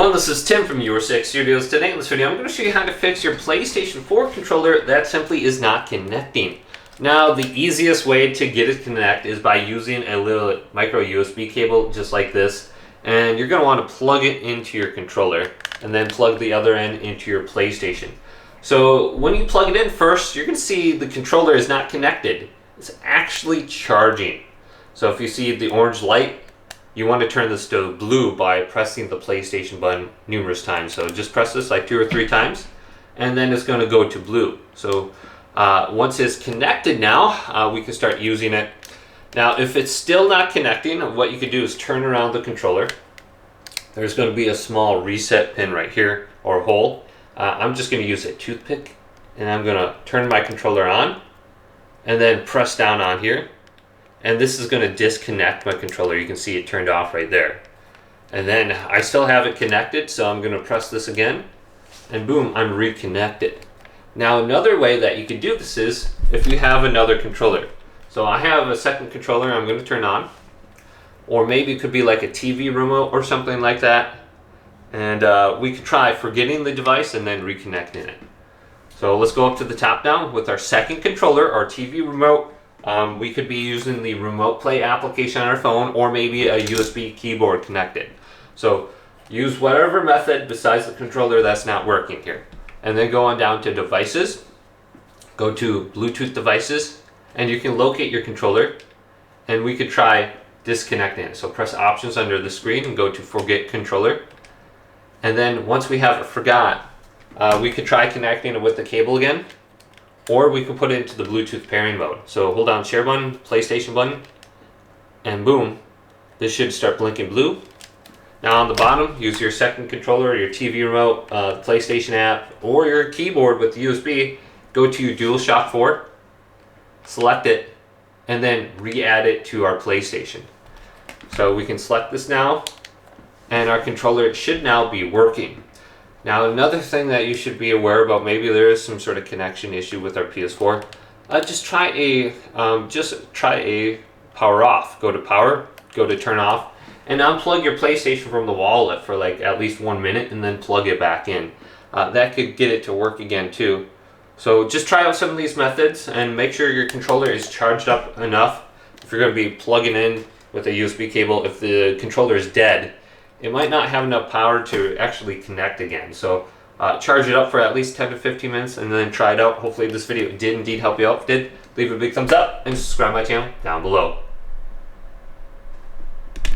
everyone, this is Tim from Your Six Studios. Today in this video I'm going to show you how to fix your PlayStation 4 controller that simply is not connecting. Now the easiest way to get it to connect is by using a little micro USB cable just like this, and you're going to want to plug it into your controller and then plug the other end into your PlayStation. So when you plug it in first, you're going to see the controller is not connected. It's actually charging. So if you see the orange light, you want to turn this to blue by pressing the PlayStation button numerous times. So just press this like 2 or 3 times, and then it's going to go to blue. So once it's connected now, we can start using it. Now if it's still not connecting, what you could do is turn around the controller. There's going to be a small reset pin right here, or hole. I'm just going to use a toothpick, and I'm going to turn my controller on, and then press down on here. And this is going to disconnect my controller. You can see it turned off right there. And then I still have it connected, so I'm going to press this again, and boom, I'm reconnected. Now another way that you can do this is if you have another controller. So I have a second controller I'm going to turn on, or maybe it could be like a TV remote or something like that. And we could try forgetting the device and then reconnecting it. So let's go up to the top now with our second controller, our TV remote. We could be using the Remote Play application on our phone, or maybe a USB keyboard connected. So use whatever method besides the controller that's not working here. And then go on down to devices, go to Bluetooth devices, and you can locate your controller, and we could try disconnecting it. So press options under the screen and go to forget controller. And then once we have it forgot, we could try connecting it with the cable again, or we could put it into the Bluetooth pairing mode. So hold down share button, PlayStation button, and boom, this should start blinking blue. Now on the bottom, use your second controller, your TV remote, the PlayStation app, or your keyboard with the USB. Go to DualShock 4, select it, and then re-add it to our PlayStation. So we can select this now, and our controller should now be working. Now another thing that you should be aware about, maybe there is some sort of connection issue with our PS4. Just try a power off. Go to power, go to turn off, and unplug your PlayStation from the wall for like at least 1 minute, and then plug it back in. That could get it to work again too. So just try out some of these methods and make sure your controller is charged up enough. If you're going to be plugging in with a USB cable, if the controller is dead, it might not have enough power to actually connect again. So charge it up for at least 10 to 15 minutes and then try it out. Hopefully this video did indeed help you out. If it did, leave a big thumbs up and subscribe to my channel down below.